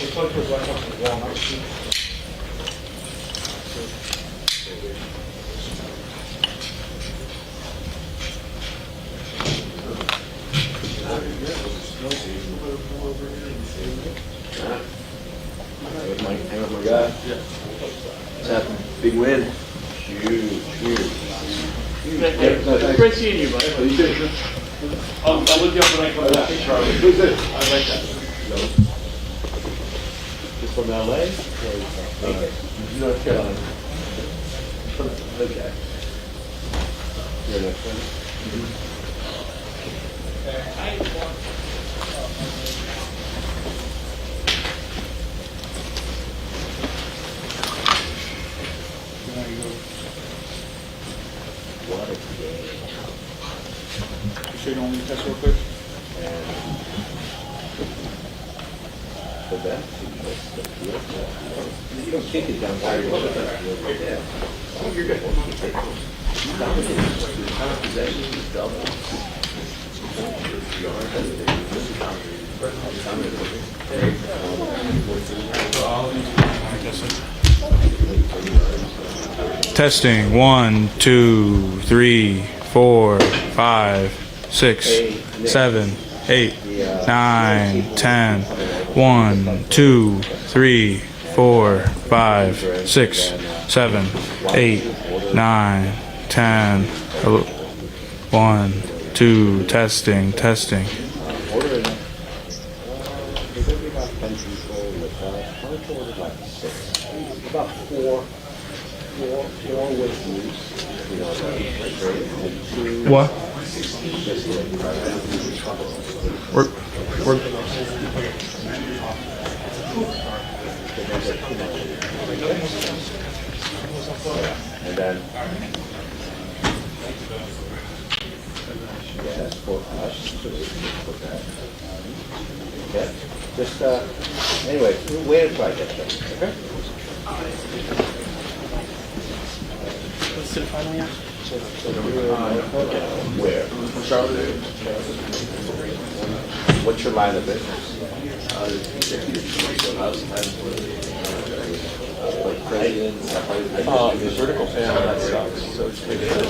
Hang with my guy. What's happening? Big win. Huge. Great seeing you, buddy. I'll look you up when I come back. Who's this? I like that. Just from LA? North Carolina. Okay. You're next one? What a game. You sure you don't want me to test real quick? The best. You don't kick it down there. Yeah. Oh, you're good. You dominated. Time possession is double. Testing 1, 2, 3, 4, 5, 6, 7, 8, 9, 10. 1, 2, 3, 4, 5, 6, 7, 8, 9, 10. 1, 2, testing. About four with What? We're and then that's for us. Okay. Just anyway, wait until I get there. Okay. Let's sit finally out. Where? Charlotte. What's your line of business? The vertical fan, that sucks. So it's pretty good.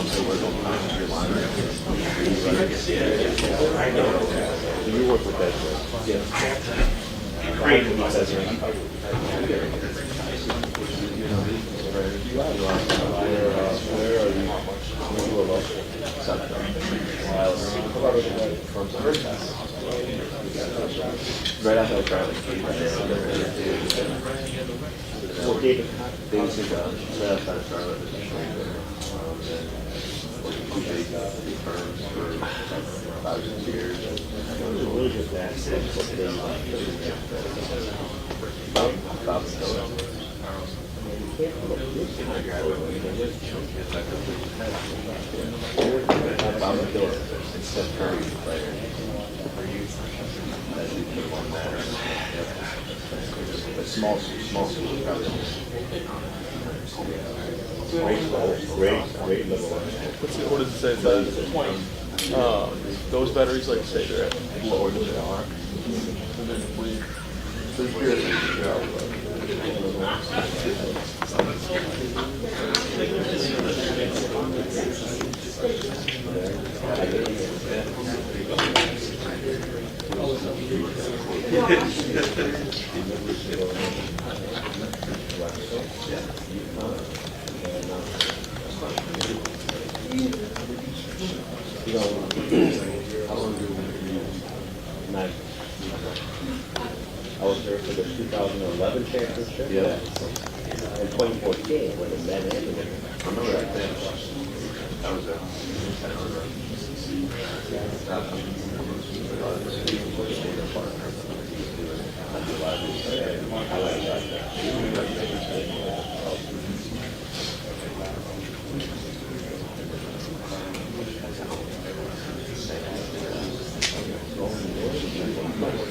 Do you work with that? Yeah. Great. Where are you? Right after I tried well, David Davidson got right outside of Charlotte. Firms for about 6 years. It was really just that. Small great level. What does it say? It says 20. Those batteries, like say they're at lower than they are. And then I was there for the 2011 championship. Yeah. And 2014 when the men and the women. I remember that thing. That was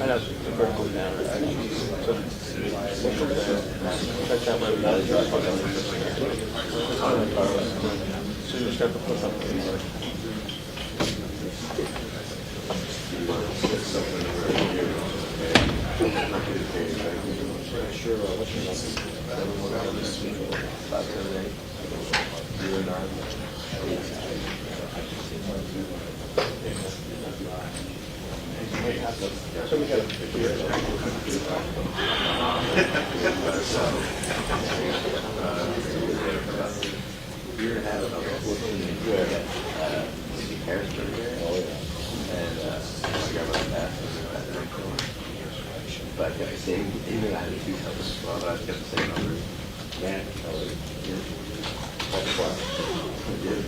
I know the vertical down. So check that one. So you just have to put something in there. Sure, what's your number? 578 So we got a year and a half, about 14 Harrisburg area. Oh, yeah. And my grandmother passed. But I kept the same, even I had two numbers, well, but I kept the same number. Yeah. That's why. I did.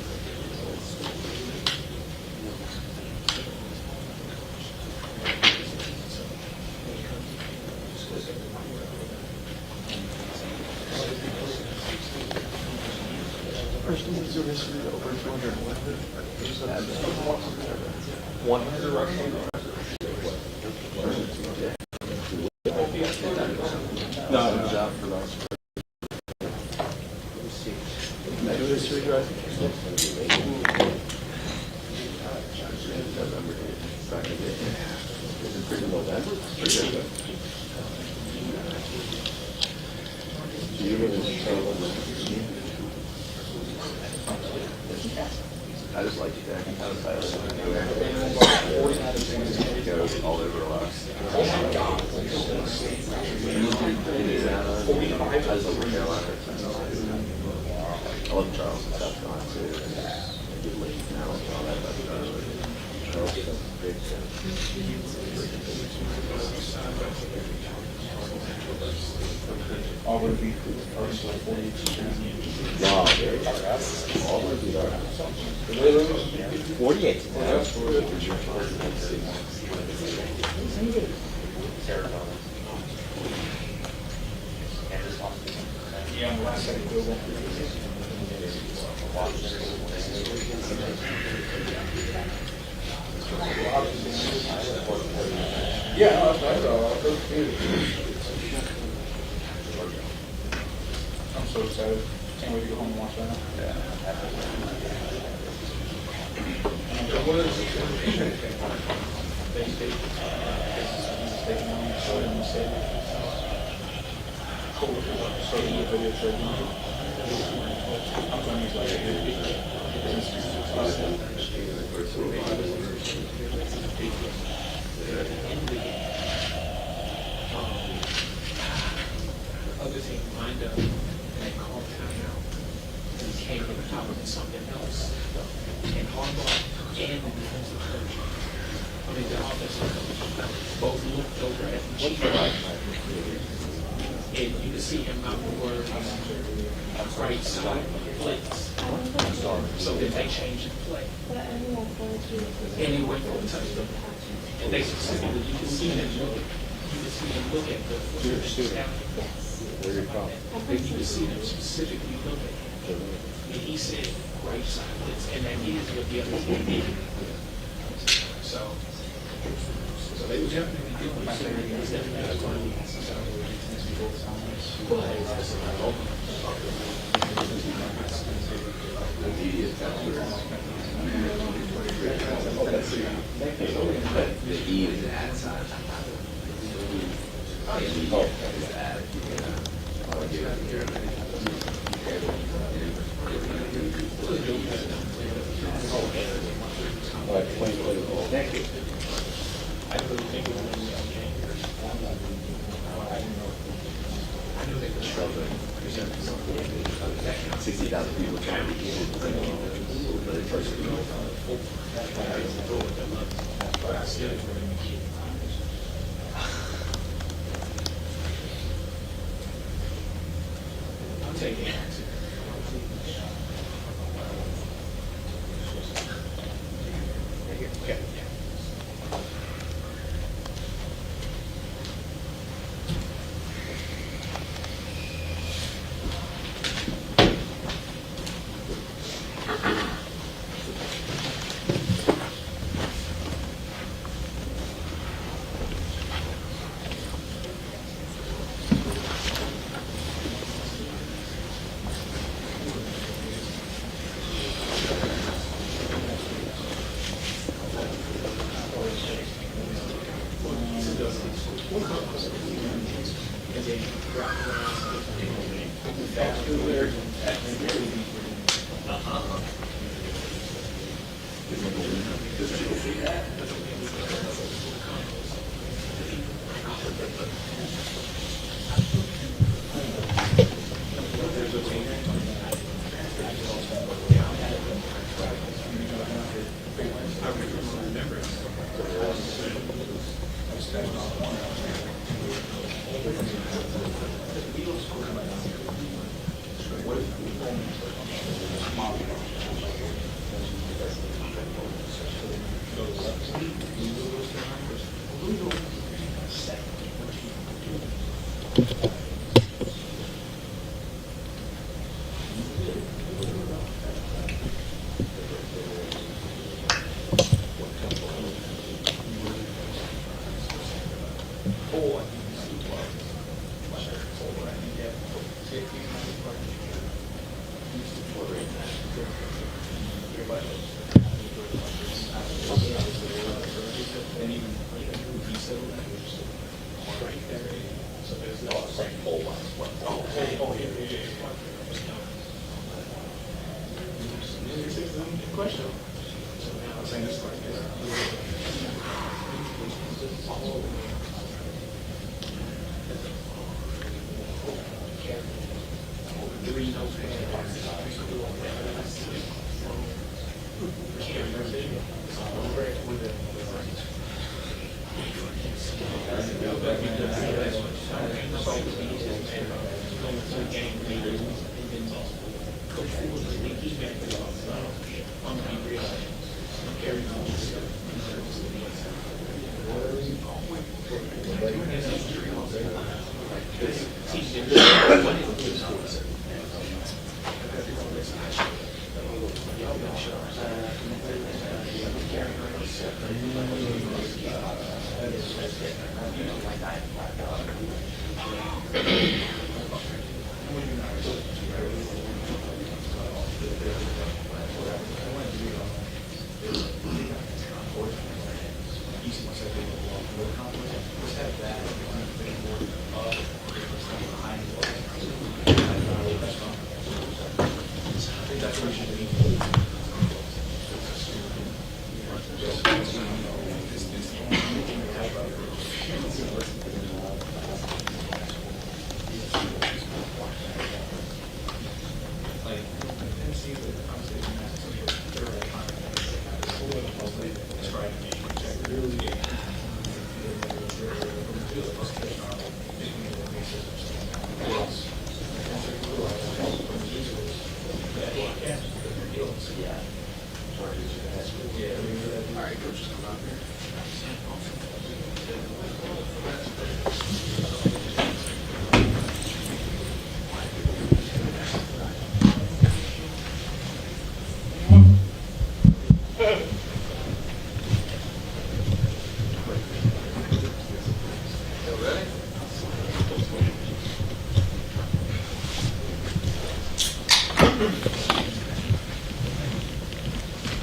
First Mizzou history over 200. 100 rushing. No, it was out for last. Mizzou history, guys. I just like that. I was goes all over a lot. I just love Carolina. I love Charles and South Carolina too. Good league now and all that. Charles, great stuff. Auburn beat the first 48. Wow, Auburn beat our 48. Yeah, on the last second field goal. Yeah, no, that's I'm so excited. Can't wait to go home and watch that. Other team lined up and they called timeout. And he came from the top of something else. And Harbaugh and the defensive coach, I mean the offensive coach, both looked over at the chief. And you can see him out the word right side blitz. So then they changed the play. And he went for a touchdown. And they specifically, you can see them look. You can see them look at the and you can see them specifically look at him. And he said, right side blitz. And that is what the other team did. So they were definitely doing something. It was definitely going The E is the ad side. The E is ad. I'll give it here. Thank you. I really think it was 60,000 people trying to get it. I'll take it. Okay.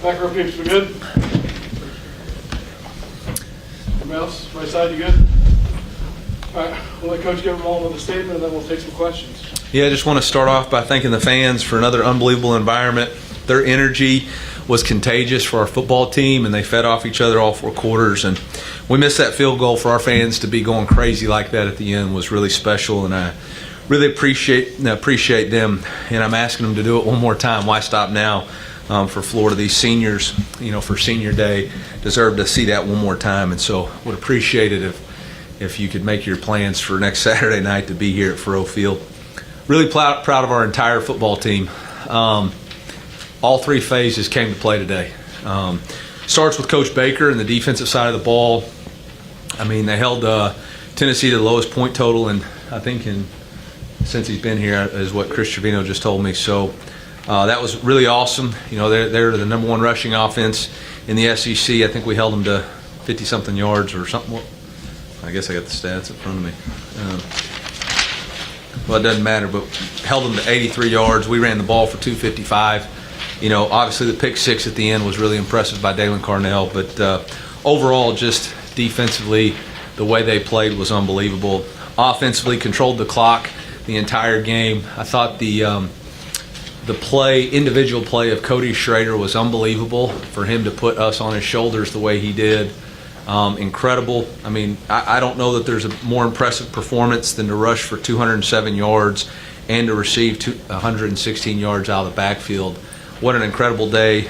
Back row peeps, we good? Everybody else, right side, you good? All right, we'll let Coach give them all with a statement, and then we'll take some questions. Yeah, I just want to start off by thanking the fans for another unbelievable environment. Their energy was contagious for our football team, and they fed off each other all 4 quarters. And we missed that field goal. For our fans to be going crazy like that at the end was really special, and I really appreciate them. And I'm asking them to do it one more time. Why stop now? For Florida, these seniors, for senior day, deserve to see that one more time. And so would appreciate it if you could make your plans for next Saturday night to be here at Faurot Field. Really proud of our entire football team. All 3 phases came to play today. Starts with Coach Baker and the defensive side of the ball. I mean, they held Tennessee to the lowest point total, and I think since he's been here, is what Chris Trevino just told me. So that was really awesome. They're the number 1 rushing offense in the SEC. I think we held them to 50-something yards or something. I guess I got the stats in front of me. Well, it doesn't matter, but held them to 83 yards. We ran the ball for 255. Obviously the pick 6 at the end was really impressive by Dalen Carnell, but overall, just defensively, the way they played was unbelievable. offensively controlled the clock the entire game. I thought the individual play of Cody Schrader was unbelievable. For him to put us on his shoulders the way he did, incredible. I mean, I don't know that there's a more impressive performance than to rush for 207 yards and to receive 116 yards out of the backfield. What an incredible day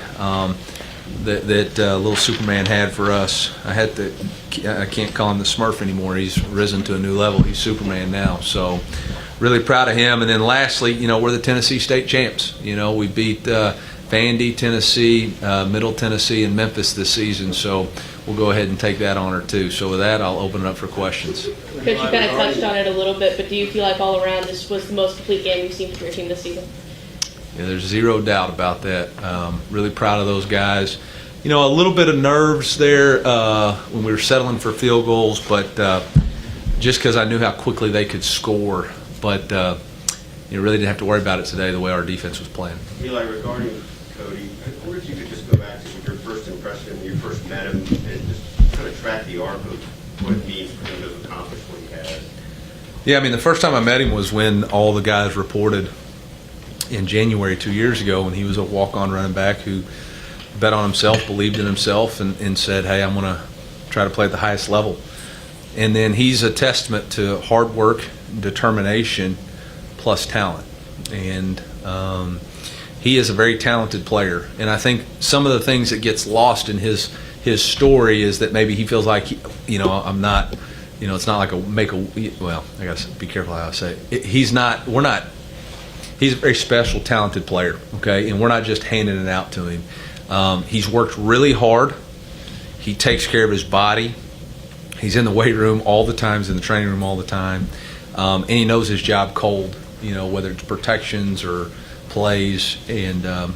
that little Superman had for us. I can't call him the Smurf anymore. He's risen to a new level. He's Superman now. So really proud of him. And then lastly, we're the Tennessee State champs. We beat Vandy, Tennessee, Middle Tennessee, and Memphis this season. So we'll go ahead and take that honor too. So with that, I'll open it up for questions. Coach, you kind of touched on it a little bit, but do you feel like all around this was the most complete game you've seen from your team this season? Yeah, there's zero doubt about that. Really proud of those guys. A little bit of nerves there when we were settling for field goals, but just because I knew how quickly they could score. But really didn't have to worry about it today the way our defense was playing. Eli, regarding Cody, I wonder if you could just go back to your first impression when you first met him and just kind of track the arc of what it means for him to have accomplished what he has. Yeah, I mean, the first time I met him was when all the guys reported in January 2 years ago when he was a walk-on running back who bet on himself, believed in himself, and said, hey, I'm going to try to play at the highest level. And then he's a testament to hard work, determination, plus talent. And he is a very talented player. And I think some of the things that gets lost in his story is that maybe he feels like, I'm not, it's not like I got to be careful how I say it. He's a very special, talented player, okay? And we're not just handing it out to him. He's worked really hard. He takes care of his body. He's in the weight room all the time. He's in the training room all the time. And he knows his job cold, whether it's protections or plays. And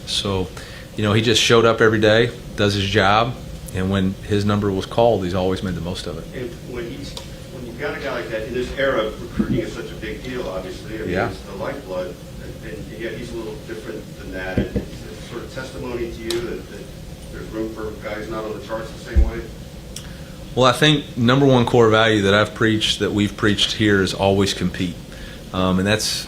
so, he just showed up every day, does his job, and when his number was called, he's always made the most of it. And when you've got a guy like that, in this era, recruiting is such a big deal, obviously. I mean, Yeah. It's the lifeblood, and yet he's a little different than that. And it's sort of testimony to you that there's room for guys not on the charts the same way. Well, I think number one core value that we've preached here is always compete. And that's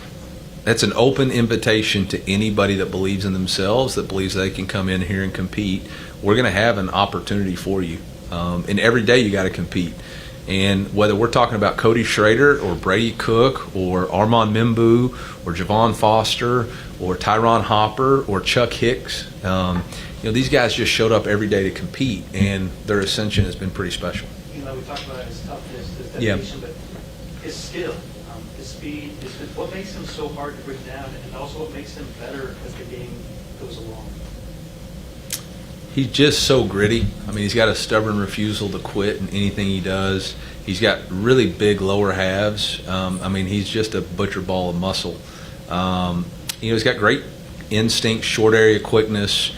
an open invitation to anybody that believes in themselves, that believes they can come in here and compete. We're going to have an opportunity for you. And every day you got to compete. And whether we're talking about Cody Schrader or Brady Cook or Armand Mimbu or Javon Foster or Tyron Hopper or Chuck Hicks, these guys just showed up every day to compete, and their ascension has been pretty special. We talked about his toughness, his Yeah. dedication, but his skill, his speed, what makes him so hard to break down, and also what makes him better as the game goes along. He's just so gritty. I mean, he's got a stubborn refusal to quit in anything he does. He's got really big lower halves. He's just a butcher ball of muscle. He's got great instinct, short area quickness.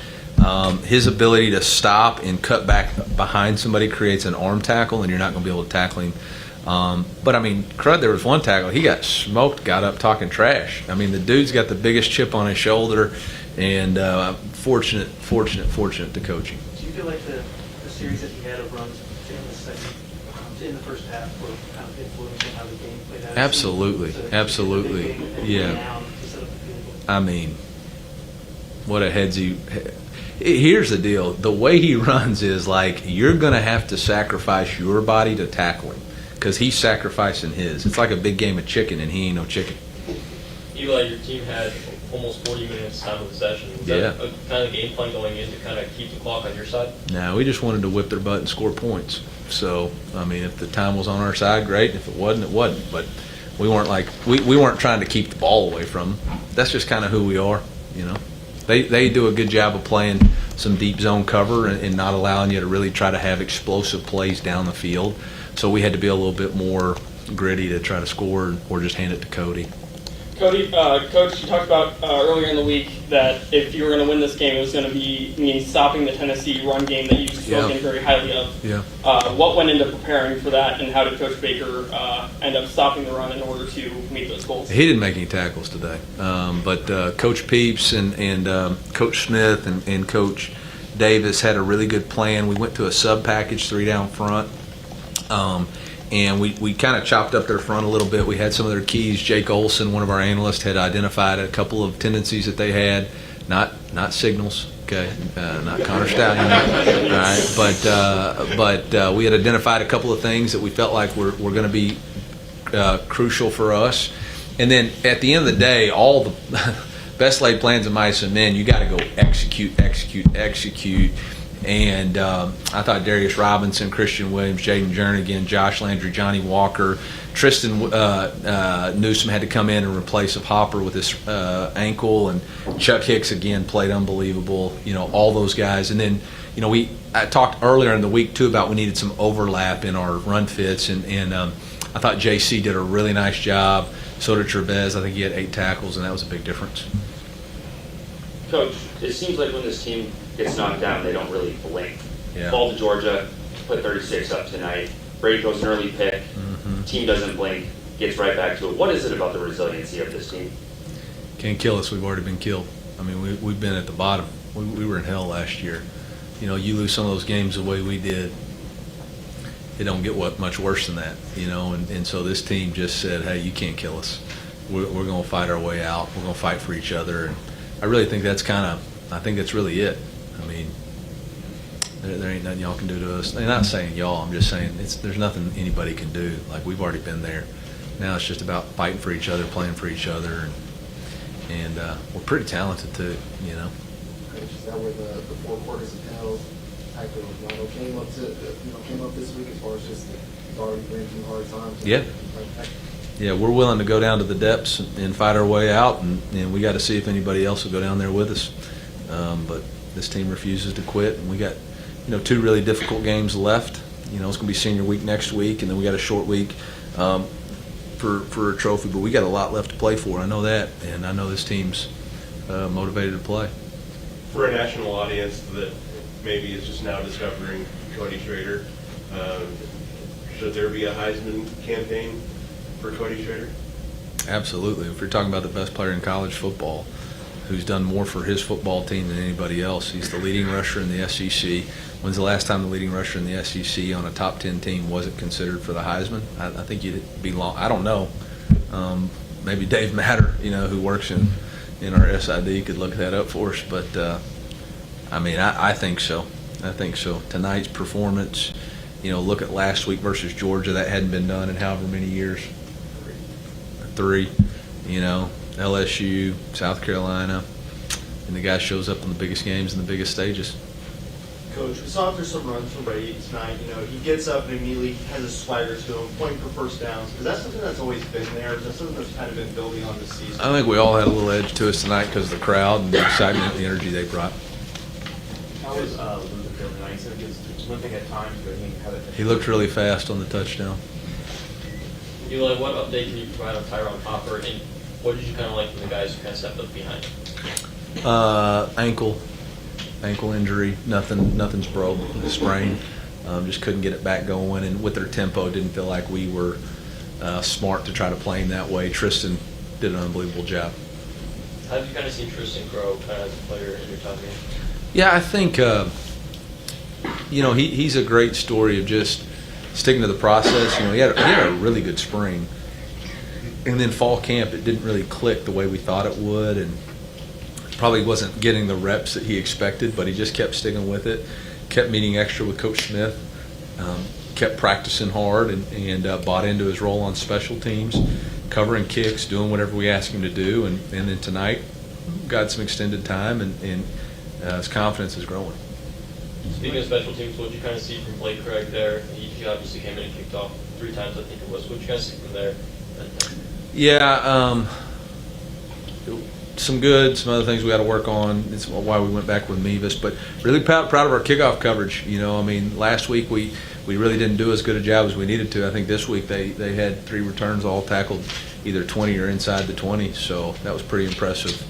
His ability to stop and cut back behind somebody creates an arm tackle, and you're not going to be able to tackle him. Crud, there was one tackle. He got smoked, got up talking trash. I mean, the dude's got the biggest chip on his shoulder, and fortunate to coach him. Do you feel like the series that he had of runs in the first half were kind of influencing how the game played out? Absolutely. Yeah. I mean, what a headsy. Here's the deal. The way he runs is like you're going to have to sacrifice your body to tackle him because he's sacrificing his. It's like a big game of chicken, and he ain't no chicken. Eli, your team had almost 40 minutes time of possession. Was that a kind of game plan going in to kind of keep the clock on your side? No, we just wanted to whip their butt and score points. So, if the time was on our side, great. If it wasn't, it wasn't. But we weren't trying to keep the ball away from them. That's just kind of who we are, They do a good job of playing some deep zone cover and not allowing you to really try to have explosive plays down the field. So we had to be a little bit more gritty to try to score or just hand it to Cody. Cody, Coach, you talked about earlier in the week that if you were going to win this game, it was going to mean stopping the Tennessee run game that you've spoken very highly of. Yeah. What went into preparing for that, and how did Coach Baker end up stopping the run in order to meet those goals? He didn't make any tackles today, but Coach Peeps and Coach Smith and Coach Davis had a really good plan. We went to a sub package 3 down front. and we kind of chopped up their front a little bit. We had some of their keys. Jake Olson, one of our analysts, had identified a couple of tendencies that they had, not signals, okay, not Connor Stallion, all right, but we had identified a couple of things that we felt like were going to be crucial for us. And then at the end of the day, all the best laid plans of mice and men, you got to go execute. And I thought Darius Robinson, Christian Williams, Jaden Jernigan, Josh Landry, Johnny Walker, Tristan Newsom had to come in and replace Hopper with his ankle, and Chuck Hicks again played unbelievable. All those guys. And then I talked earlier in the week too about we needed some overlap in our run fits, and I thought JC did a really nice job. So did Trevez. I think he had 8 tackles, and that was a big difference. Coach, it seems like when this team gets knocked down, they don't really blink. Yeah. Fall to Georgia, put 36 up tonight. Brady goes an early pick. Team doesn't blink, gets right back to it. What is it about the resiliency of this team? Can't kill us. We've already been killed. I mean, we've been at the bottom. We were in hell last year. You lose some of those games the way we did, it don't get much worse than that, and so this team just said, hey, you can't kill us. We're going to fight our way out. We're going to fight for each other. And I really think that's really it. I mean, there ain't nothing y'all can do to us. I'm not saying y'all, I'm just saying there's nothing anybody can do. Like, we've already been there. Now it's just about fighting for each other, playing for each other, and we're pretty talented too, Is that where the 4 quarters of hell type of came up this week, as far as just already bringing some hard times? Yeah. Yeah, we're willing to go down to the depths and fight our way out, and we got to see if anybody else will go down there with us. But this team refuses to quit, and we got 2 really difficult games left. It's going to be senior week next week, and then we got a short week for a trophy. But we got a lot left to play for. I know that, and I know this team's motivated to play. For a national audience that maybe is just now discovering Cody Schrader, should there be a Heisman campaign for Cody Schrader? Absolutely. If you're talking about the best player in college football, who's done more for his football team than anybody else, he's the leading rusher in the SEC. When's the last time the leading rusher in the SEC on a top 10 team wasn't considered for the Heisman? I think you'd be long. I don't know. Maybe Dave Matter, who works in our SID, could look that up for us. But I think so. I think so. Tonight's performance, look at last week versus Georgia. That hadn't been done in however many years. 3. LSU, South Carolina, and the guy shows up in the biggest games and the biggest stages. Coach, we saw there's some runs from Brady tonight. He gets up and immediately has a swagger to him, pointing for first downs. Is that something that's always been there? Is that something that's kind of been building on this season? I think we all had a little edge to us tonight because of the crowd and the excitement and the energy they brought. How was Luther Field tonight? He said it was one thing at times, but he looked really fast on the touchdown. Eli, what update can you provide on Tyrone Hopper, and what did you kind of like from the guys who kind of stepped up behind him? Ankle injury. Nothing's broke. Sprain. Just couldn't get it back going, and with their tempo, didn't feel like we were smart to try to play him that way. Tristan did an unbelievable job. How have you kind of seen Tristan grow kind of as a player in your time here? Yeah, I think he's a great story of just sticking to the process. He had a really good spring, and then fall camp it didn't really click the way we thought it would, and probably wasn't getting the reps that he expected. But he just kept sticking with it, kept meeting extra with Coach Smith, kept practicing hard, and bought into his role on special teams, covering kicks, doing whatever we asked him to do, and then tonight got some extended time, and his confidence is growing. Speaking of special teams, what did you kind of see from Blake Craig there? He obviously came in and kicked off 3 times, I think it was. What did you guys see from there? Yeah, some good, some other things we got to work on. It's why we went back with Mevis, but really proud of our kickoff coverage. Last week we really didn't do as good a job as we needed to. I think this week they had 3 returns all tackled either 20 or inside the 20, so that was pretty impressive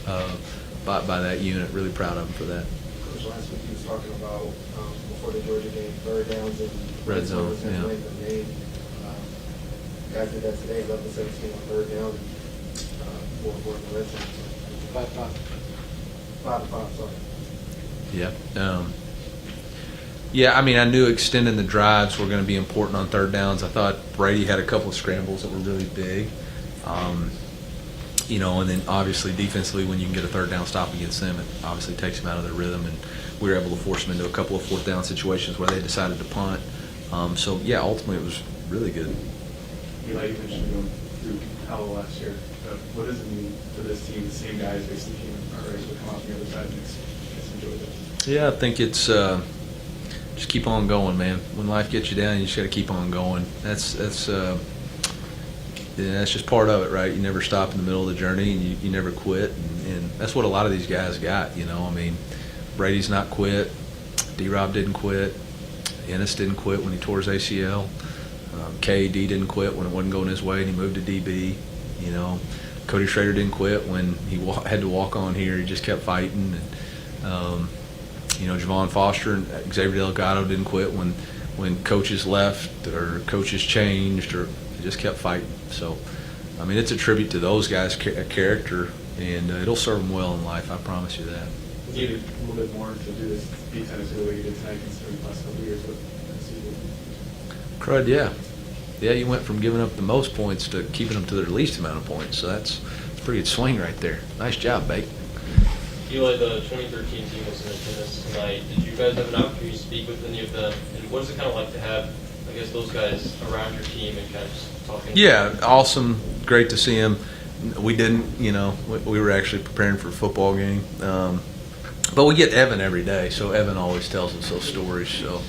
by that unit. Really proud of them for that. Coach, last week he was talking about before the Georgia game, third downs and red zone. Yeah. Guys did that today, 11-17 on third down, 4 in the red zone. 5-5, sorry. Yeah. Yeah, I mean, I knew extending the drives were going to be important on third downs. I thought Brady had a couple of scrambles that were really big. You know, and then obviously defensively, when you can get a third down stop against them, it obviously takes them out of their rhythm, and we were able to force them into a couple of fourth down situations where they decided to punt. So, yeah, ultimately it was really good. Eli, you mentioned going through Howell last year. What does it mean for this team, the same guys basically are able to come out on the other side and just enjoy this? Yeah, I think it's just keep on going, man. When life gets you down, you just got to keep on going. That's just part of it, right? You never stop in the middle of the journey, and you never quit, and that's what a lot of these guys got. You know, I mean, Brady's not quit. D-Rob didn't quit. Ennis didn't quit when he tore his ACL. KD didn't quit when it wasn't going his way, and he moved to DB. You know, Cody Schrader didn't quit when he had to walk on here. He just kept fighting. And you know, Javon Foster and Xavier Delgado didn't quit when coaches left or coaches changed, or they just kept fighting. So, I mean, it's a tribute to those guys' character, and it'll serve them well in life. I promise you that. You needed a little bit more to do this, beat Tennessee the way you did tonight, considering the last couple of years with Tennessee. Crud, yeah. Yeah, you went from giving up the most points to keeping them to their least amount of points. So that's a pretty good swing right there. Nice job, Bake. Eli, the 2013 team was in attendance tonight. Did you guys have an opportunity to speak with any of them? And what is it kind of like to have, I guess, those guys around your team and kind of just talking? Yeah, awesome. Great to see him. We didn't, you know, we were actually preparing for a football game. But we get Evan every day, so Evan always tells us those stories. So,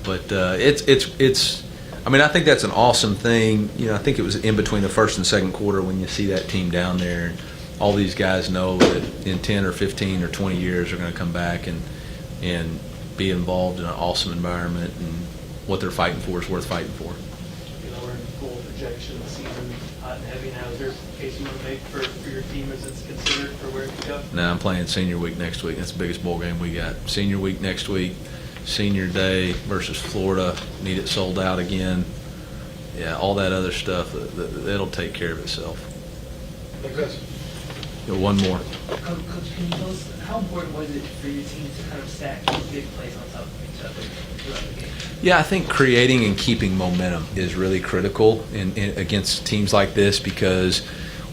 but it's. I mean, I think that's an awesome thing. You know, I think it was in between the first and second quarter when you see that team down there, and all these guys know that in 10 or 15 or 20 years they're going to come back and be involved in an awesome environment, and what they're fighting for is worth fighting for. You know, we're in full projection the season, hot and heavy now. Is there a case you want to make for your team as it's considered for where it could go? Now I'm playing senior week next week. That's the biggest bowl game we got. Senior week next week. Senior day versus Florida, need it sold out again. Yeah, all that other stuff, it'll take care of itself. One more. Coach, can you tell us how important was it for your team to kind of stack big plays on top of each other throughout the game? Yeah, I think creating and keeping momentum is really critical in against teams like this, because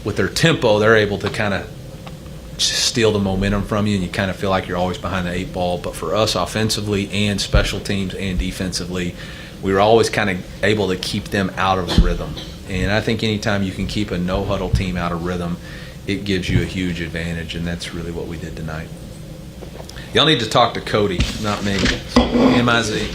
with their tempo, they're able to kind of steal the momentum from you, and you kind of feel like you're always behind the eight ball. But for us, offensively and special teams and defensively, we were always kind of able to keep them out of rhythm. And I think anytime you can keep a no-huddle team out of rhythm, it gives you a huge advantage, and that's really what we did tonight. Y'all need to talk to Cody, not me. M-I-Z.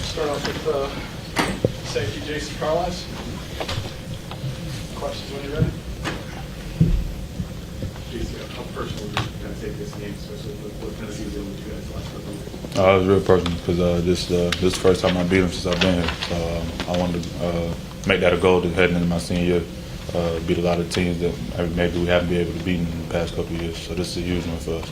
Start off with safety Jason Carlos. Questions when you're ready. JC, how personal do you kind of take this game, especially with what Tennessee was able to do guys the last couple of weeks? It was real personal because this is the first time I beat them since I've been here. So I wanted to make that a goal to heading into my senior year. Beat a lot of teams that maybe we haven't been able to beat in the past couple of years. So this is a huge one for us.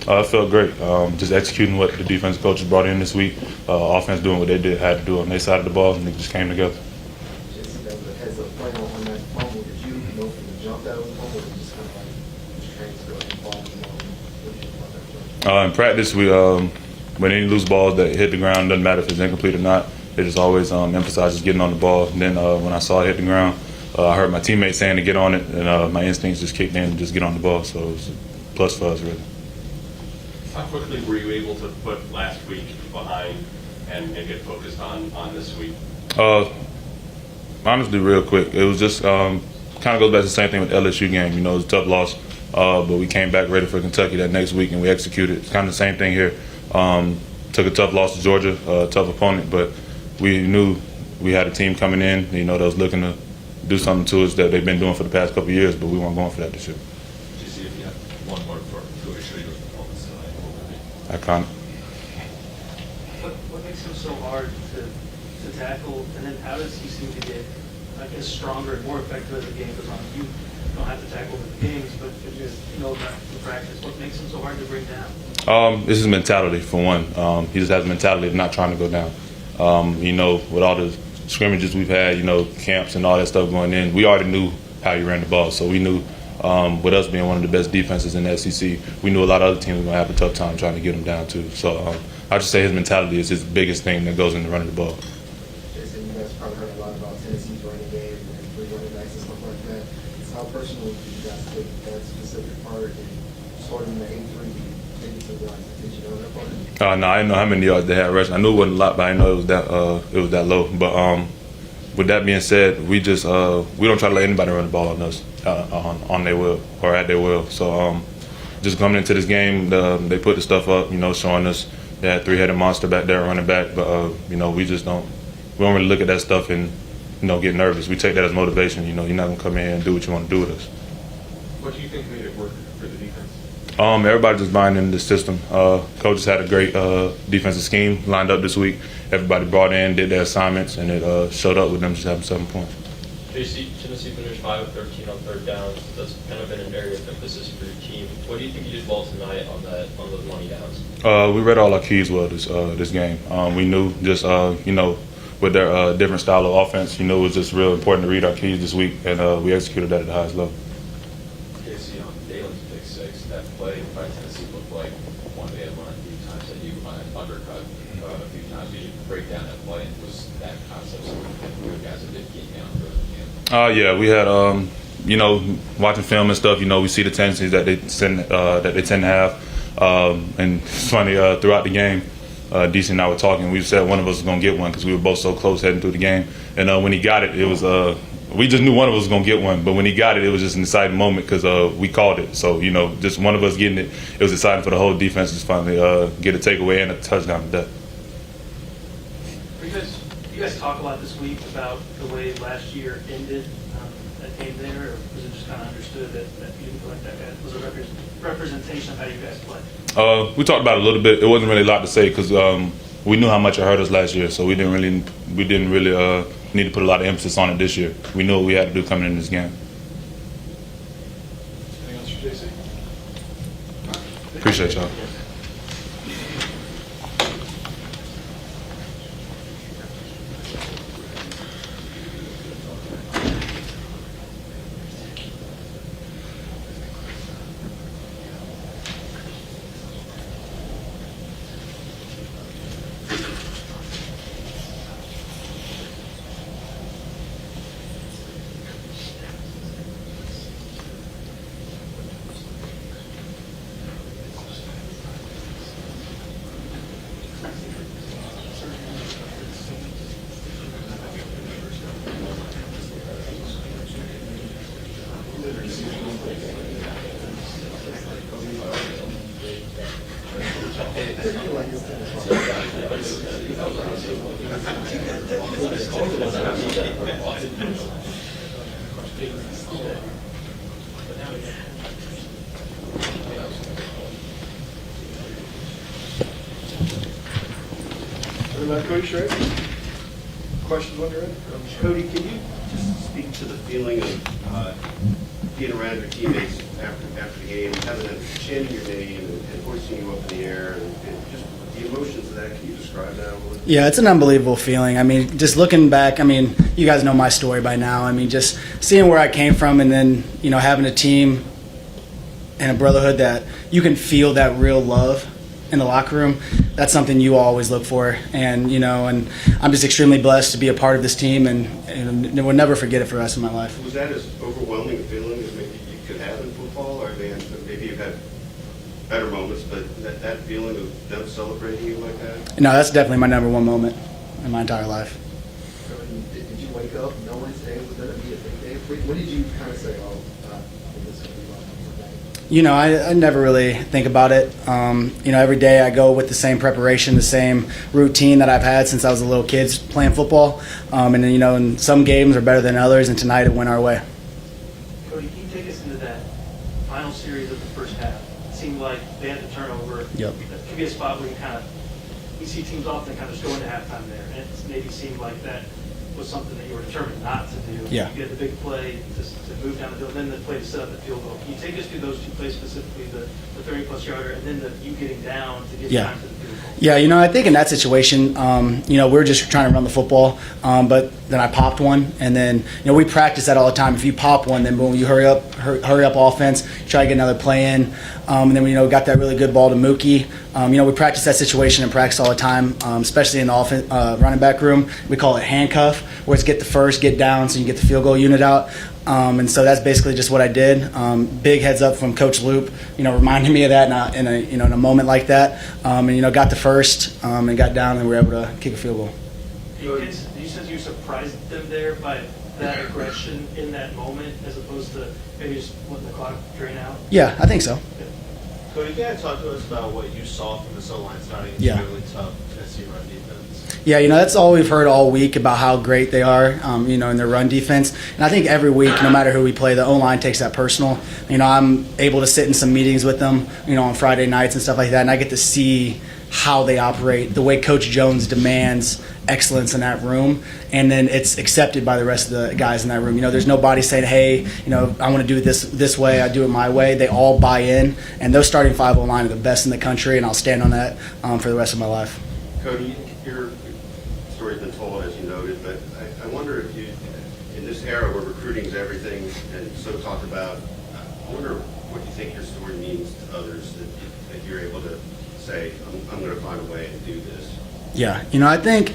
It felt great. Just executing what the defense coaches brought in this week. Offense doing what they had to do on their side of the ball, and it just came together. Jason, that was a heads up play on that fumble. Did you know from the jump that was a fumble, or just kind of like trained to go ahead and fall in the ball? What do you think about that play? In practice, we when any loose balls that hit the ground, doesn't matter if it's incomplete or not. They just always emphasize just getting on the ball. And then when I saw it hit the ground, I heard my teammates saying to get on it, and my instincts just kicked in and just get on the ball. So it was a plus for us, really. How quickly were you able to put last week behind and get focused on this week? Honestly, real quick. It was just kind of goes back to the same thing with the LSU game. You know, it was a tough loss, but we came back ready for Kentucky that next week, and we executed. It's kind of the same thing here. Took a tough loss to Georgia, a tough opponent, but we knew we had a team coming in, you know, that was looking to do something to us that they've been doing for the past couple of years, but we weren't going for that this year. Did you see if you had one more for Cody Schrader's performance tonight? Iconic. What makes him so hard to tackle, and then how does he seem to get, I guess, stronger and more effective as the game goes on? You don't have to tackle with the games, but you just know about the practice. What makes him so hard to bring down? This is mentality, for one. He just has a mentality of not trying to go down. You know, with all the scrimmages we've had, you know, camps and all that stuff going in, we already knew how he ran the ball. So we knew, with us being one of the best defenses in the SEC, we knew a lot of other teams were going to have a tough time trying to get him down, too. So I just say his mentality is his biggest thing that goes into running the ball. Jason, you guys probably heard a lot about Tennessee's running game and free running backs and stuff like that. So how personal did you guys take that specific part and sorting the 8-3 into the line? Did you know that part? No, I didn't know how many yards they had rushing. I knew it wasn't a lot, but I didn't know it was that low. But with that being said, we just we don't try to let anybody run the ball on us on their will or at their will. So just coming into this game, they put the stuff up, you know, showing us they had three-headed monster back there running back. But you know, we don't really look at that stuff and, you know, get nervous. We take that as motivation. You know, you're not gonna come in and do what you want to do with us. What do you think made it work for the defense? Everybody just buying into the system. Coaches had a great defensive scheme lined up this week. Everybody brought in, did their assignments, and it showed up with them just having 7 points. JC, Tennessee finished 5 of 13 on third downs. That's kind of been an area of emphasis for your team. What do you think you did well tonight on those money downs? We read all our keys well this game. We knew just you know, with their different style of offense, you know, it was just real important to read our keys this week, and we executed that at the highest level. Casey, on Dalen's pick six, that play by Tennessee looked like one they had run a few times that you undercut a few times. Did you break down that play, and was that concept something that you guys have been keeping on for the game? Yeah, we had you know, watching film and stuff. You know, we see the tendencies that they tend to have, and it's funny throughout the game. DC and I were talking. We said one of us was gonna get one because we were both so close heading through the game. And when he got it, it was we just knew one of us was gonna get one. But when he got it, it was just an exciting moment because we called it. So you know, just one of us getting it, it was exciting for the whole defense to finally get a takeaway and a touchdown to that. You guys talk a lot this week about the way last year ended that game there, or was it just kind of understood that you didn't feel like that was a representation of how you guys play? We talked about it a little bit. It wasn't really a lot to say because we knew how much it hurt us last year, so we didn't really need to put a lot of emphasis on it this year. We knew what we had to do coming in this game. Anything else for JC? Appreciate y'all. What about Cody Schrader? Questions on your end? Cody, can you just speak to the feeling of being around your teammates after the game, having them chanting your name and hoisting you up in the air, and just the emotions of that? Can you describe that a little bit? Yeah, it's an unbelievable feeling. I mean, just looking back, I mean, you guys know my story by now. I mean, just seeing where I came from and then, you know, having a team and a brotherhood that you can feel that real love in the locker room, that's something you always look for. And, you know, and I'm just extremely blessed to be a part of this team and will never forget it for the rest of my life. Was that as overwhelming a feeling as maybe you could have in football? Or maybe you've had better moments, but that feeling of them celebrating you like that? No, that's definitely my number one moment in my entire life. So, did you wake up knowing today was going to be a big day? What did you kind of say, this is going to be my day? You know, I never really think about it. You know, every day I go with the same preparation, the same routine that I've had since I was a little kid playing football. And then, you know, and some games are better than others, and tonight it went our way. Cody, can you take us into that final series of the first half? It seemed like they had the turnover. Yep. That could be a spot where you see teams often kind of just go into halftime there, and it maybe seemed like that was something that you were determined not to do. Yeah. You had the big play to move down the field, then the play to set up the field goal. Can you take us through those two plays specifically, the 30-plus yarder, and then you getting down to get time to the field goal? Yeah, you know, I think in that situation, you know, we were just trying to run the football, but then I popped one, and then, you know, we practice that all the time. If you pop one, then boom, you hurry up offense, try to get another play in, and then we, you know, got that really good ball to Mookie. You know, we practice that situation in practice all the time, especially in the running back room. We call it handcuff, where it's get the first, get down, so you get the field goal unit out. And so that's basically just what I did. Big heads up from Coach Loop, you know, reminding me of that in a moment like that. And, you know, got the first and got down, and we were able to kick a field goal. You said you surprised them there by that aggression in that moment, as opposed to maybe just letting the clock drain out? Yeah, I think so. Cody, can you talk to us about what you saw from the O-line starting Yeah. really tough Tennessee run defense? Yeah, you know, that's all we've heard all week about how great they are, you know, in their run defense. And I think every week, no matter who we play, the O-line takes that personal. You know, I'm able to sit in some meetings with them, you know, on Friday nights and stuff like that, and I get to see how they operate, the way Coach Jones demands excellence in that room, and then it's accepted by the rest of the guys in that room. You know, there's nobody saying, hey, you know, I want to do it this way, I do it my way. They all buy in, and those starting 5 O-line are the best in the country, and I'll stand on that for the rest of my life. Cody, your story's been told, as you noted, but I wonder if you, in this era where recruiting is everything and so talked about, I wonder what you think your story means to others, that you're able to say, I'm going to find a way to do this. Yeah, you know, I think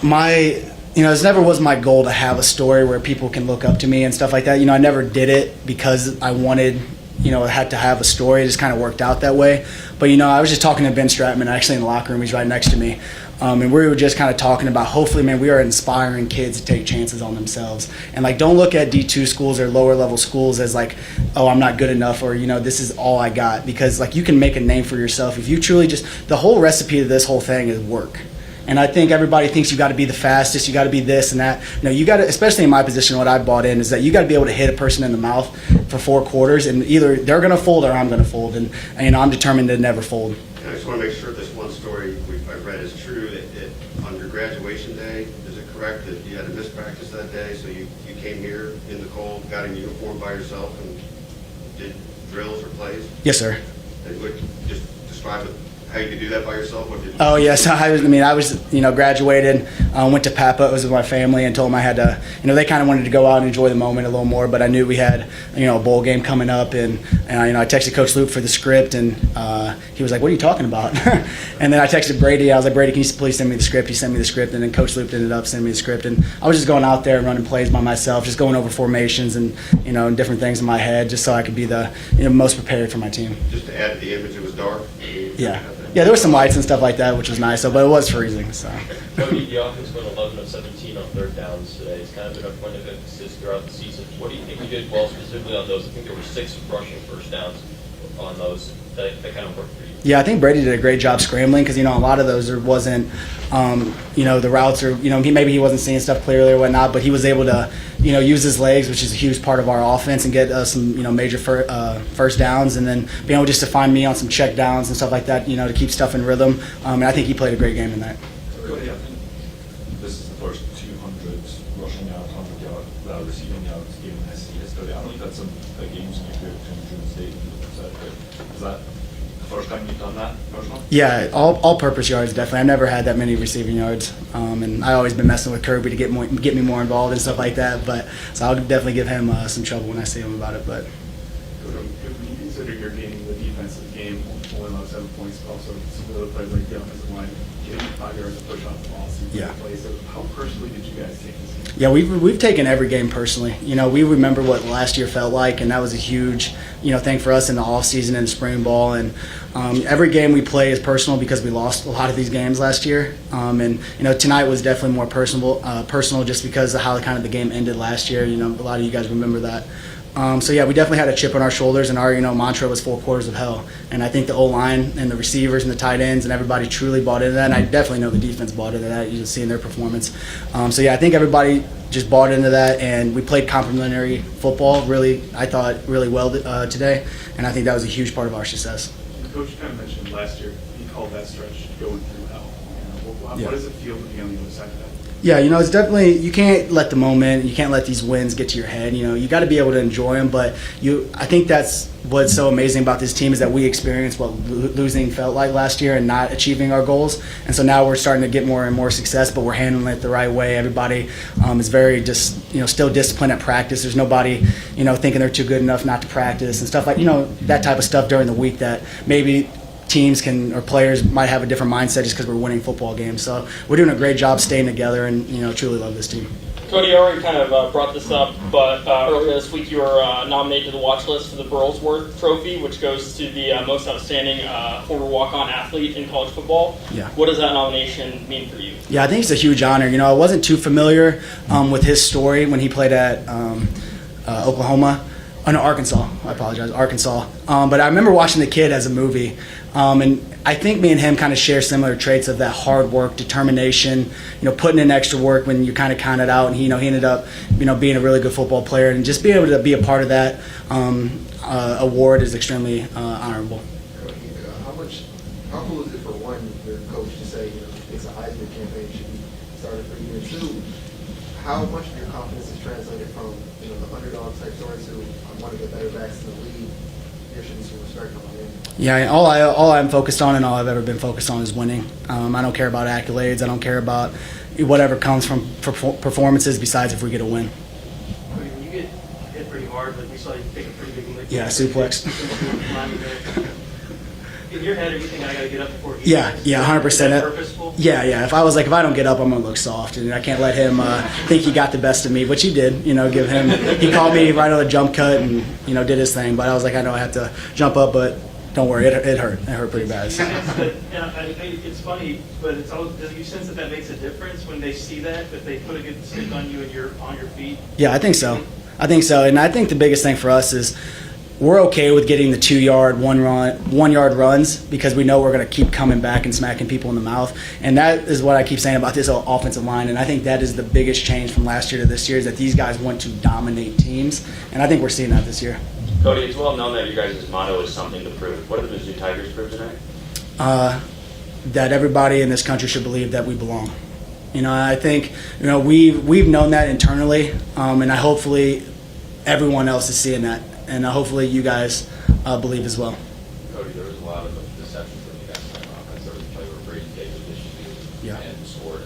it never was my goal to have a story where people can look up to me and stuff like that. You know, I never did it because I wanted, you know, had to have a story. It just kind of worked out that way. But, you know, I was just talking to Ben Stratman actually in the locker room. He's right next to me. And we were just kind of talking about, hopefully, man, we are inspiring kids to take chances on themselves. And, like, don't look at D2 schools or lower level schools as like, oh, I'm not good enough, or, you know, this is all I got. Because, like, you can make a name for yourself if you truly the whole recipe of this whole thing is work. And I think everybody thinks you got to be the fastest, you got to be this and that. No, you got to, especially in my position, what I bought in is that you got to be able to hit a person in the mouth for 4 quarters, and either they're going to fold or I'm going to fold. And you know, I'm determined to never fold. And I just want to make sure this one story I've read is true, that on your graduation day, is it correct that you had a missed practice that day, so you came here in the cold, got in uniform by yourself, and did drills or plays? Yes, sir. And would just describe how you could do that by yourself? Or did you Oh yes, I was you know, graduated, went to Papa. It was with my family, and told them I had to, you know, they kind of wanted to go out and enjoy the moment a little more, but I knew we had, you know, a bowl game coming up, and you know, I texted Coach Luke for the script, and he was like, "What are you talking about?" And then I texted Brady. I was like, "Brady, can you please send me the script?" He sent me the script, and then Coach Luke ended up sending me the script, and I was just going out there and running plays by myself, just going over formations and, you know, and different things in my head, just so I could be the, you know, most prepared for my team. Just to add to the image, it was dark? Yeah. Yeah, there were some lights and stuff like that, which was nice, but it was freezing. So. Cody, the offense went 11 of 17 on 3rd downs today. It's kind of been a point of emphasis throughout the season. What do you think you did well specifically on those? I think there were 6 rushing first downs. on those that kind of work for you? Yeah, I think Brady did a great job scrambling because, a lot of those there wasn't, the routes or, maybe he wasn't seeing stuff clearly or whatnot, but he was able to, use his legs, which is a huge part of our offense, and get some, major first downs, and then being able just to find me on some check downs and stuff like that, to keep stuff in rhythm. And I think he played a great game in that. Cody, I think this is the first 200 rushing yard, 100 yard receiving yards game in SC history. I don't think that's a game in your career between June State and is that the first time you've done that personally? Yeah, all-purpose yards, definitely. I've never had that many receiving yards, and I always been messing with Kirby to get me more involved and stuff like that. But so I'll definitely give him some trouble when I see him about it. But When you consider your game, the defensive game, only allowed 7 points, but also some of the other players like the offensive line, getting 5 yards to push off the ball, some Yeah. plays. So how personally did you guys take this game? yeah, we've taken every game personally. We remember what last year felt like, and that was a huge thing for us in the off season and spring ball. And every game we play is personal because we lost a lot of these games last year. And tonight was definitely more personal just because of how kind of the game ended last year. A lot of you guys remember that. So yeah, we definitely had a chip on our shoulders, and our mantra was 4 quarters of hell. And I think the O-line and the receivers and the tight ends and everybody truly bought into that. And I definitely know the defense bought into that. You just see in their performance. So yeah, I think everybody just bought into that, and we played complementary football. I thought really well today, and I think that was a huge part of our success. Coach kind of mentioned last year he called that stretch going through hell. What does it feel to be on the other side of that? Yeah, it's definitely, you can't let the moment, you can't let these wins get to your head. You got to be able to enjoy them, but I think that's what's so amazing about this team is that we experienced what losing felt like last year and not achieving our goals. And so now we're starting to get more and more success, but we're handling it the right way. Everybody is very still disciplined at practice. There's nobody, thinking they're too good enough not to practice and stuff like, that type of stuff during the week that maybe teams or players might have a different mindset just because we're winning football games. So we're doing a great job staying together, and truly love this team. Cody already kind of brought this up, but earlier this week you were nominated to the watch list for the Burlsworth Trophy, which goes to the most outstanding former walk-on athlete in college football. Yeah. What does that nomination mean for you? Yeah, I think it's a huge honor. I wasn't too familiar with his story when he played at Oklahoma. Oh, no, Arkansas. I apologize, Arkansas. But I remember watching the kid as a movie, and I think me and him kind of share similar traits of that hard work, determination, putting in extra work when you kind of count it out. And he ended up, being a really good football player, and just being able to be a part of that award is extremely honorable. How cool is it for one, your coach to say, it's a Heisman campaign should be started for you, and two, how much of your confidence is translated from the underdog type stories to one of the better backs in the league? There should be some respect on my end. Yeah, all I'm focused on and all I've ever been focused on is winning. I don't care about accolades. I don't care about whatever comes from performances besides if we get a win. When you get hit pretty hard, like we saw you take a pretty big lick. Yeah, suplex. In your head, everything I got to get up before. Yeah, 100%. Is that purposeful? Yeah. If I don't get up, I'm gonna look soft, and I can't let him think he got the best of me, which he did. Give him. He called me right on the jump cut and did his thing. But I was like, I know I have to jump up, but don't worry, it hurt. It hurt pretty bad. It's funny, but it's always, do you sense that makes a difference when they see that they put a good stick on you and you're on your feet? Yeah, I think so, and I think the biggest thing for us is we're okay with getting the 2 yard, 1 yard runs because we know we're going to keep coming back and smacking people in the mouth. And that is what I keep saying about this offensive line. And I think that is the biggest change from last year to this year is that these guys want to dominate teams. And I think we're seeing that this year. Cody, it's well known that your guys' motto is something to prove. What did the Mizzou Tigers prove tonight? That everybody in this country should believe that we belong. I think we've known that internally, and hopefully everyone else is seeing that. And hopefully you guys believe as well. Cody, there was a lot of deception from you guys on offense. There was a play where Brady Davis issued and scored a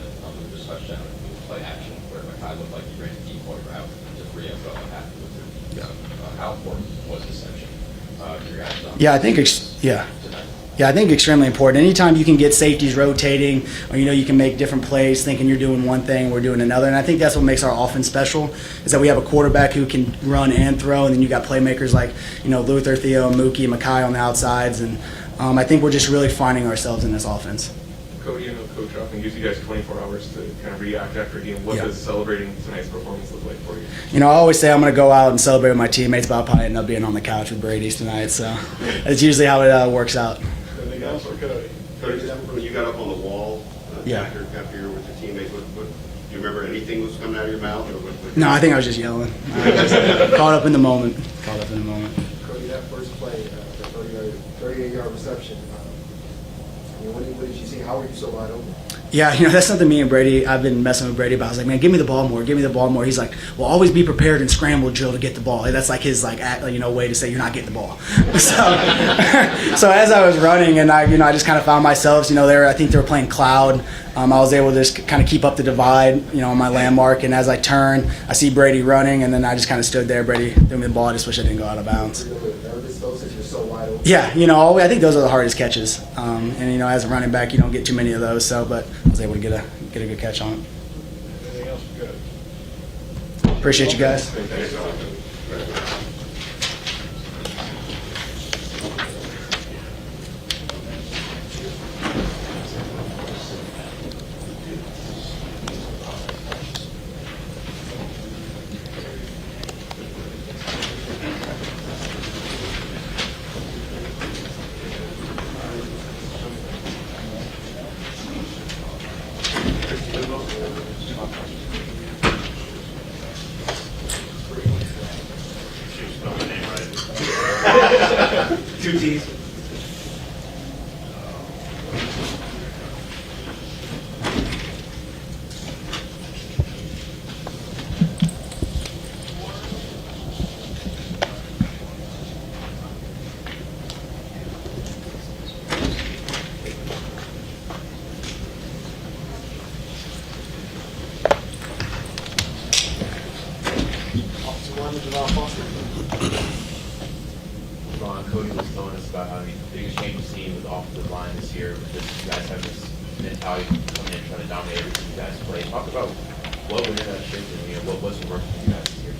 touchdown and play action where Makai looked like he ran a decoy route to free up half of the field. How important was deception? I think extremely important. Anytime you can get safeties rotating or, you can make different plays thinking you're doing one thing, we're doing another. And I think that's what makes our offense special is that we have a quarterback who can run and throw. And then you got playmakers like, Luther, Theo, Mookie, Makai on the outsides. And I think we're just really finding ourselves in this offense. Cody, I know Coach often gives you guys 24 hours to kind of react after a game. What does celebrating tonight's performance look like for you? You know, I always say I'm going to go out and celebrate with my teammates, but I'll probably end up being on the couch with Brady's tonight. So it's usually how it works out. Anything else for Cody? Coach, when you got up on the wall Yeah. after you were with your teammates, do you remember anything was coming out of your mouth? Or what No, I think I was just yelling. I was just caught up in the moment. Cody, that first play, the 38-yard reception, what did you see? How were you so wide open? Yeah, you know, that's something me and Brady, I've been messing with Brady about. I was like, man, give me the ball more, give me the ball more. He's like, well, always be prepared and scramble drill to get the ball. That's like his way to say you're not getting the ball. So as I was running and I just kind of found myself, I think they were playing cloud. I was able to just kind of keep up the divide, on my landmark. And as I turn, I see Brady running, and then I just kind of stood there. Brady threw me the ball. I just wish I didn't go out of bounds. Yeah, I think those are the hardest catches. And as a running back, you don't get too many of those. But I was able to get a good catch on it. Anything else for Cody? Appreciate you guys. Two T's. Cody was telling us about how the biggest change we've seen was off the line this year because you guys have this mentality of coming in trying to dominate everything you guys play. Talk about what went into that shift and what wasn't working for you guys this year.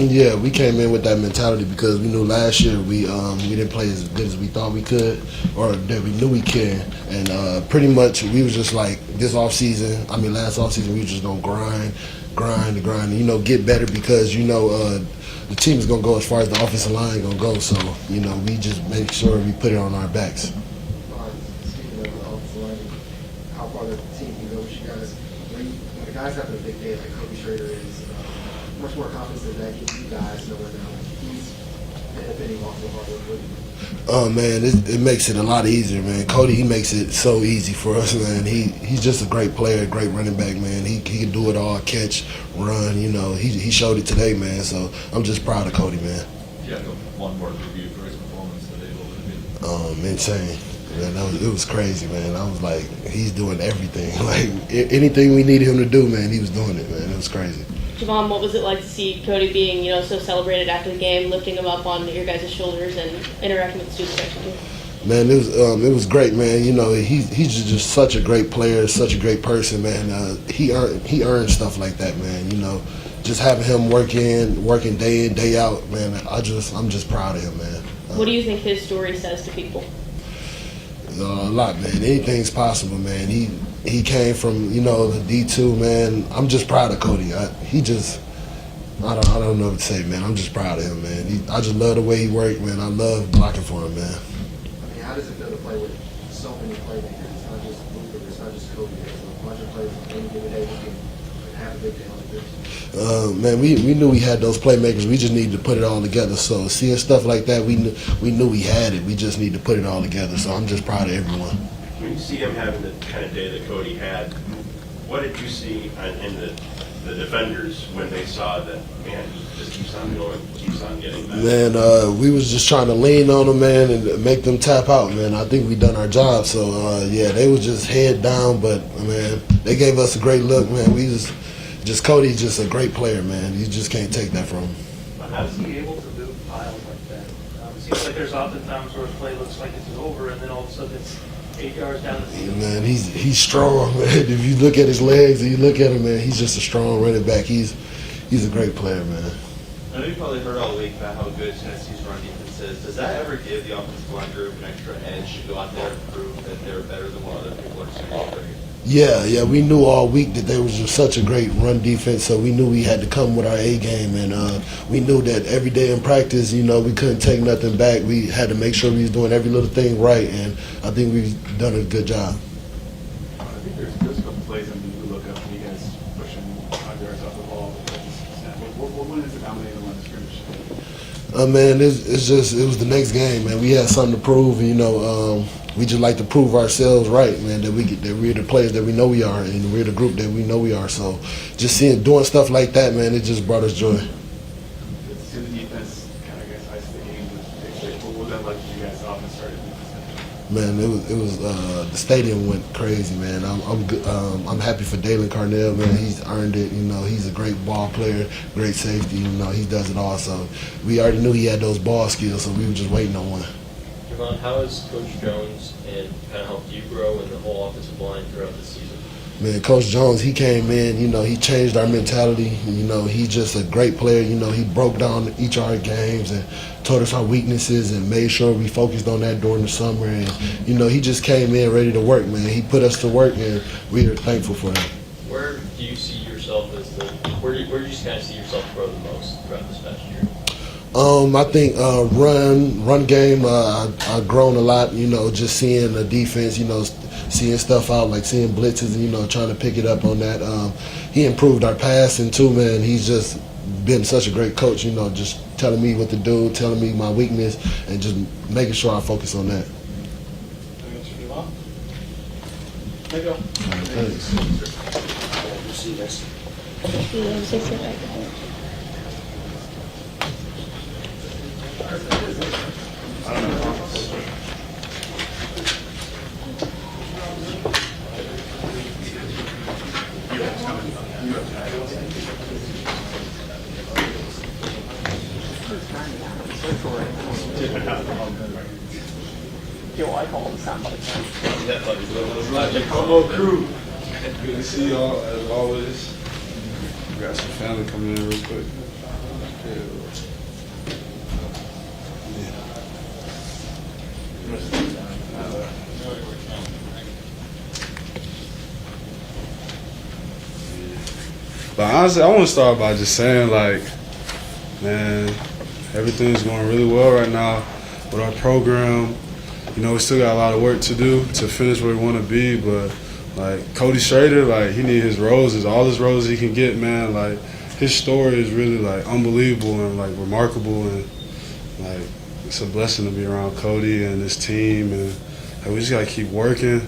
Yeah, we came in with that mentality because we knew last year we didn't play as good as we thought we could or that we knew we could. And pretty much we was just like last off season we was just gonna grind, get better because the team is going to go as far as the offensive line going to go. So, we just make sure we put it on our backs. Speaking of the offensive line, how far the team can go with you guys. When the guys having a big day like Kobe Schrader is, much more confidence than that. You guys know that he's benefiting off the hard work with you. Oh, man, it makes it a lot easier, man. Cody, he makes it so easy for us, man. He's just a great player, great running back, man. He can do it all, catch, run, He showed it today, man. So I'm just proud of Cody, man. Yeah, one word review for his performance today. Insane. Man, it was crazy, man. I was like, he's doing everything. Like, anything we needed him to do, man, he was doing it, man. It was crazy. Javon, what was it like to see Cody being, so celebrated after the game, lifting him up on your guys' shoulders and interacting with the student section too? Man, it was great, man. He's just such a great player, such a great person, man. He earned stuff like that, man. Just having him working day in, day out, man. I'm just proud of him, man. What do you think his story says to people? A lot, man. Anything's possible, man. He came from, the D2, man. I'm just proud of Cody. I don't know what to say, man. I'm just proud of him, man. I just love the way he worked, man. I love blocking for him, man. I mean, how does it feel to play with so many playmakers? It's not just Luka, it's not just Kobe. There's a bunch of players on any given day who can have a big day like this. Man, we knew we had those playmakers. We just needed to put it all together. So seeing stuff like that, we knew we had it. We just need to put it all together. So I'm just proud of everyone. When you see him having the kind of day that Cody had, what did you see in the defenders when they saw that, man, he just keeps on going, keeps on getting better? Man, we was just trying to lean on them, man, and make them tap out, man. I think we done our job. So, yeah, they was just head down, but, man, they gave us a great look, man. Cody's just a great player, man. You just can't take that from him. How is he able to move piles like that? It seems like there's often times where a play looks like it's over, and then all of a sudden it's 8 yards down the field. Man, he's strong, man. If you look at his legs and you look at him, man, he's just a strong running back. He's a great player, man. I know you probably heard all week about how good Tennessee's run defense is. Does that ever give the offensive line group an extra edge to go out there and prove that they're better than what other people are saying? Yeah, we knew all week that they was just such a great run defense, so we knew we had to come with our A game, and we knew that every day in practice, we couldn't take nothing back. We had to make sure we was doing every little thing right, and I think we've done a good job. I think there's a couple plays on you look up and you guys pushing 5 yards off the ball. What is it dominating the line of scrimmage? Man, it was the next game, man. We had something to prove, and we just like to prove ourselves right, man. That we're the players that we know we are, and we're the group that we know we are. So, just doing stuff like that, man, it just brought us joy. See the defense kind of iced the game with big. What was that like for you guys? The offense started. Man, it was the stadium went crazy, man. I'm happy for Dalen Carnell, man. He's earned it. He's a great ball player, great safety. He does it all. So we already knew he had those ball skills. So we were just waiting on one. Javon, how has Coach Jones and kind of helped you grow in the whole offensive line throughout the season? Man, Coach Jones, he came in, he changed our mentality. He's just a great player. He broke down each of our games and told us our weaknesses and made sure we focused on that during the summer. And, he just came in ready to work, man. He put us to work, and we are thankful for him. Where do you see yourself where do you kind of see yourself grow the most throughout this past year? I think run game, I've grown a lot, just seeing the defense, seeing stuff out, like seeing blitzes and, trying to pick it up on that. He improved our passing too, man. He's just been such a great coach, just telling me what to do, telling me my weakness, and just making sure I focus on that. Thank you. Yo, I call him Sam Combo crew. Good to see y'all as always. We got some family coming in real quick. But honestly, I want to start by just saying, man, everything's going really well right now with our program. We still got a lot of work to do to finish where we want to be, but Cody Schrader, he need his roses, all his roses he can get, man. His story is really unbelievable and remarkable, and it's a blessing to be around Cody and his team, and we just gotta keep working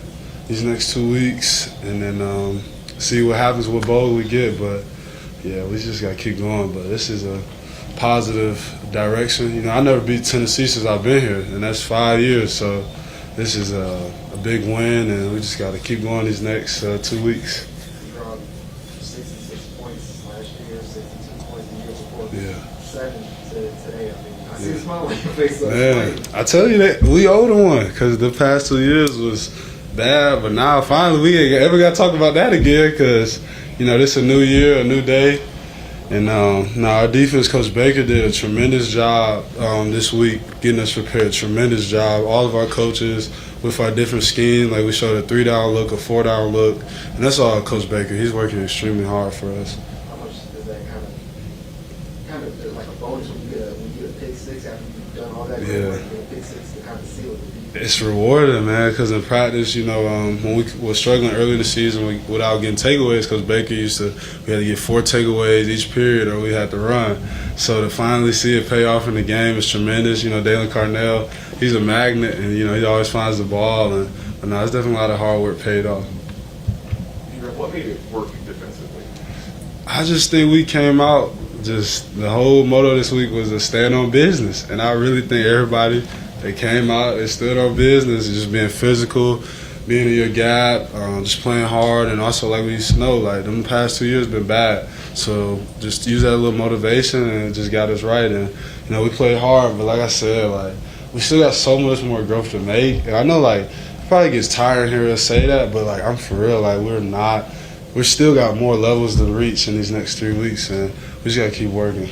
these next 2 weeks, and then see what happens with bowl we get. But yeah, we just gotta keep going. But this is a positive direction. I never beat Tennessee since I've been here, and that's 5 years. So this is a big win, and we just got to keep going these next 2 weeks. You brought 66 points last year, 62 points the year before. Yeah. 7 today. I see a smile on your face. Man, I tell you that we owed him one because the past 2 years was bad, but now finally we ain't ever got to talk about that again because this is a new year, a new day. And now our defense coach Baker did a tremendous job this week getting us prepared. Tremendous job. All of our coaches with our different schemes, we showed a 3-down look, a 4-down look, and that's all Coach Baker. He's working extremely hard for us. How much does that kind of like a bonus when you get a pick six after you've done all that? Yeah. Work, you get a pick six to kind of seal it. It's rewarding, man, because in practice, when we were struggling early in the season without getting takeaways, because Baker we had to get 4 takeaways each period or we had to run. So to finally see it pay off in the game is tremendous. Dalen Carnell, he's a magnet, and, he always finds the ball. But no, it's definitely a lot of hard work paid off. What made it work defensively? I just think we came out, the whole motto this week was to stand on business. And I really think everybody, they came out, they stood on business, just being physical, being in your gap, just playing hard, and also we used to know, them past 2 years been bad. So just use that little motivation, and it just got us right. And we played hard, but like I said, we still got so much more growth to make. And I know it probably gets tiring here to say that, but I'm for real, we still got more levels to reach in these next 3 weeks, and we just gotta keep working.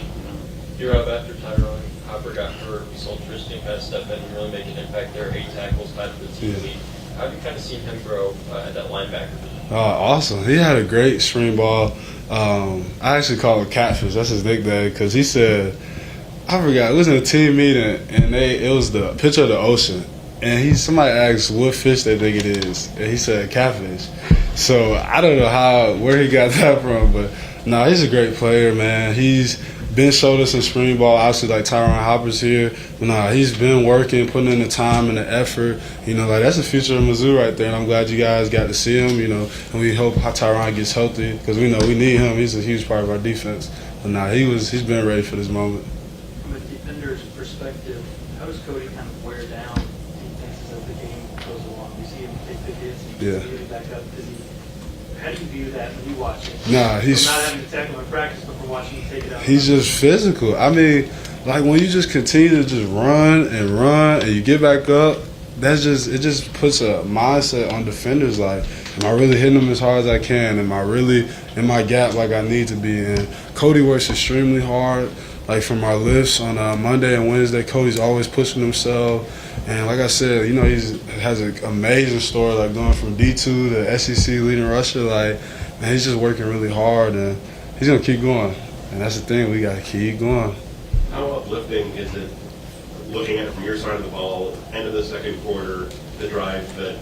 You're up after Tyrone Hopper got hurt. We saw Tristan kind of step in and really make an impact there. 8 tackles, tied for the team lead. How have you kind of seen him grow at that linebacker position? Awesome. He had a great stream ball. I actually call him Catfish. That's his nickname because he said, I forgot, it was in a team meeting, and it was the picture of the ocean. And somebody asked what fish they think it is, and he said catfish. So I don't know where he got that from, but no, he's a great player, man. He's been showed us in spring ball, obviously like Tyrone Hopper's here, but no, he's been working, putting in the time and the effort. That's the future of Mizzou right there, and I'm glad you guys got to see him. And we hope Tyrone gets healthy because we know we need him. He's a huge part of our defense. But no, he's been ready for this moment. From a defender's perspective, how does Cody kind of wear down defenses as the game goes along? You see him take big hits, and you see him back up. How do you view that when you watch it? Nah, he's from not having to tackle in practice, but from watching him take it out. He's just physical. I mean, like when you just continue to just run and you get back up, it just puts a mindset on defenders like, am I really hitting them as hard as I can? Am I really in my gap like I need to be in? Cody works extremely hard. Like from our lifts on Monday and Wednesday, Cody's always pushing himself. And like I said, he has an amazing story, like going from D2 to SEC leading rusher. Like, man, he's just working really hard, and he's gonna keep going. And that's the thing, we gotta keep going. How uplifting is it, looking at it from your side of the ball, end of the second quarter, the drive that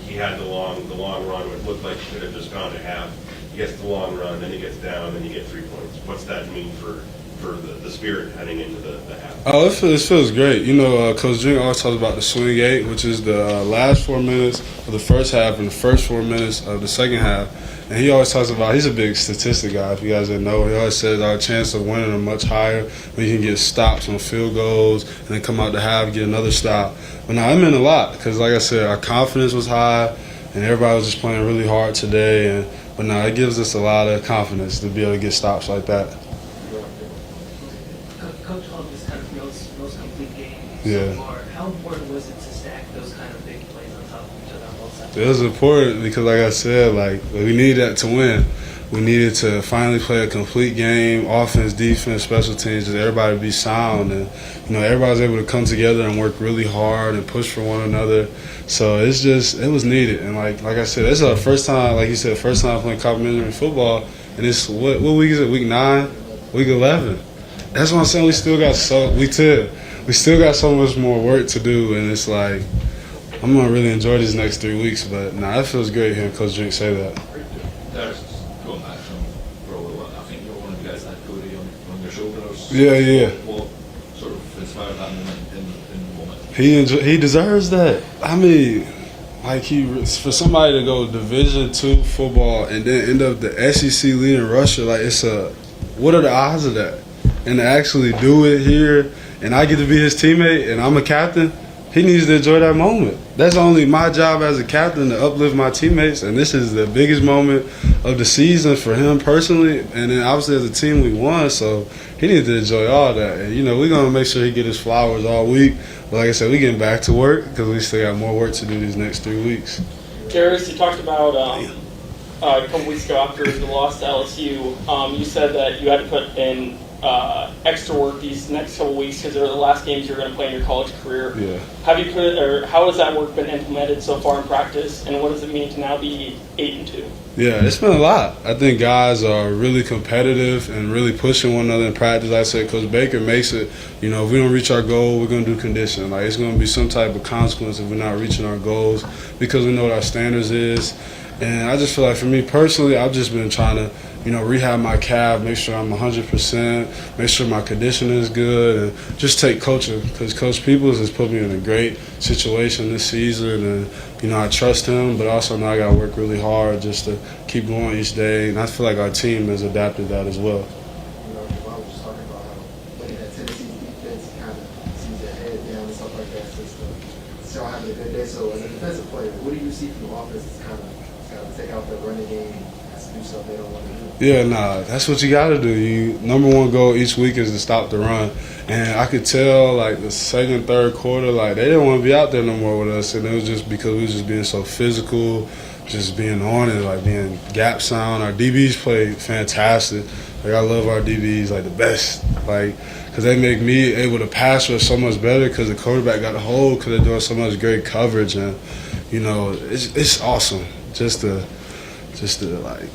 he had the long run, it looked like he could have just gone to half. He gets the long run, then he gets down, then you get 3 points. What's that mean for the spirit heading into the half? Oh, it feels great. Coach Drink always talks about the swing 8, which is the last 4 minutes of the first half and the first 4 minutes of the second half. And he always talks about, he's a big statistic guy, if you guys didn't know. He always says our chance of winning are much higher when you can get stops on field goals and then come out the half and get another stop. But now, it meant a lot because, like I said, our confidence was high and everybody was just playing really hard today. But now it gives us a lot of confidence to be able to get stops like that. Coach called this kind of most complete game Yeah. so far. How important was it to stack those kind of big plays on top of each other on both sides? It was important because, like I said, we needed that to win. We needed to finally play a complete game, offense, defense, special teams, just everybody be sound. And, everybody was able to come together and work really hard and push for one another. So it was needed. And like I said, this is our first time, like you said, first time playing complimentary football. And it's, what week is it, week 9, week 11? That's what I'm saying. We still got so much more work to do, and it's like I'm gonna really enjoy these next 3 weeks. But it feels great hearing Coach Drink say that. That's going back from I think you're one of the guys that Cody on your shoulders. Yeah. What sort of inspired that moment in the moment? He deserves that. I mean, for somebody to go Division II football and then end up the SEC leading rusher, what are the odds of that? And to actually do it here, and I get to be his teammate, and I'm a captain, he needs to enjoy that moment. That's only my job as a captain, to uplift my teammates, and this is the biggest moment of the season for him personally, and then obviously as a team we won, so he needs to enjoy all that. And, we're going to make sure he get his flowers all week, but like I said, we're getting back to work because we still got more work to do these next 3 weeks. Darius, you talked about a couple weeks ago after the loss to LSU, you said that you had to put in extra work these next couple weeks because they're the last games you're going to play in your college career. Yeah. How has that work been implemented so far in practice, and what does it mean to now be 8-2? Yeah, it's been a lot. I think guys are really competitive and really pushing one another in practice. Like I said, Coach Baker makes it, if we don't reach our goal, we're going to do conditioning. It's going to be some type of consequence if we're not reaching our goals because we know what our standards is. And I just feel like for me personally, I've just been trying to, rehab my calf, make sure I'm 100%, make sure my conditioning is good, and just take coaching because Coach Peoples has put me in a great situation this season. And, I trust him, but also now I got to work really hard just to keep going each day. And I feel like our team has adapted that as well. I was just talking about how looking at Tennessee's defense kind of sees their head down and stuff like that since still having a good day. So as a defensive player, what do you see from the offense that's kind of take out the running game and do stuff they don't want to do? Yeah, that's what you got to do. Number one goal each week is to stop the run. And I could tell, the second, third quarter, they didn't want to be out there no more with us. And it was just because we was just being so physical, just being on it, being gap sound. Our DBs played fantastic. Like, I love our DBs, like, the best. Like, because they make me able to pass rush so much better because the quarterback got a hold because they're doing so much great coverage. And, you know, it's awesome just to like,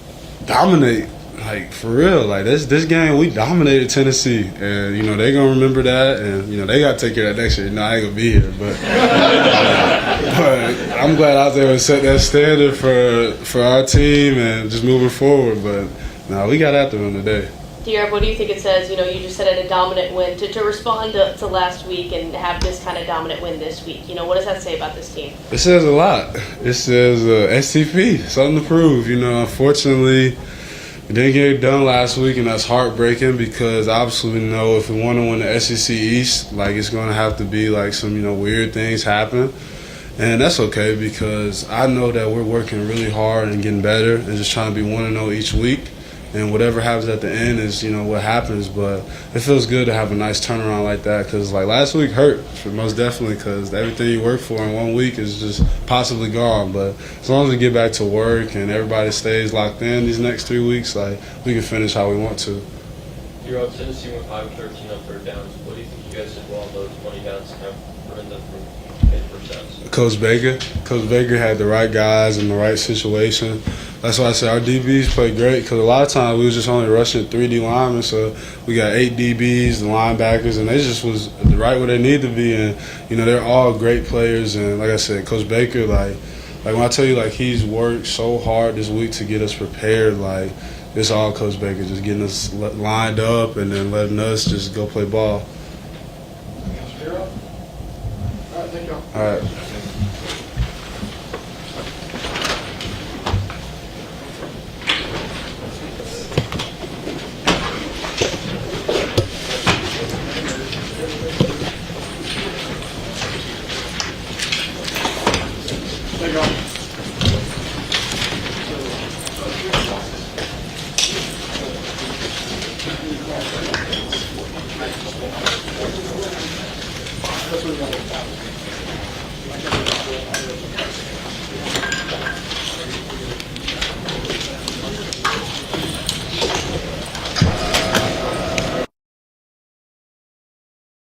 dominate. Like, for real, like, this game, we dominated Tennessee. And, you know, they going to remember that. And, you know, they got to take care of that next year. You know, I ain't going to be here. But I'm glad I was able to set that standard for our team and just moving forward. But, no, we got after them today. D-Rep, what do you think it says? You know, you just said a dominant win. To respond to last week and have this kind of dominant win this week, you know, what does that say about this team? It says a lot. It says STP, something to prove. You know, unfortunately, we didn't get it done last week, and that's heartbreaking because obviously we know if we want to win the SEC East, like, it's going to have to be like some, you know, weird things happen. And that's okay because I know that we're working really hard and getting better and just trying to be 1-0 each week. And whatever happens at the end is, you know, what happens. But it feels good to have a nice turnaround like that because, like, last week hurt, most definitely, because everything you work for in 1 week is just possibly gone. But as long as we get back to work and everybody stays locked in these next 3 weeks, like, we can finish how we want to. You're up. Tennessee went 5-13 on third downs. What do you think you guys did well on those 20 downs to kind of prevent them from getting first downs? Coach Baker had the right guys in the right situation. That's why I said our DBs played great because a lot of times we was just only rushing 3D linemen, so we got 8 DBs, the linebackers, and they just was right where they need to be. And, you know, they're all great players. And like I said, Coach Baker, like when I tell you, like, he's worked so hard this week to get us prepared, like, it's all Coach Baker, just getting us lined up and then letting us just go play ball. All right, thank y'all. All right.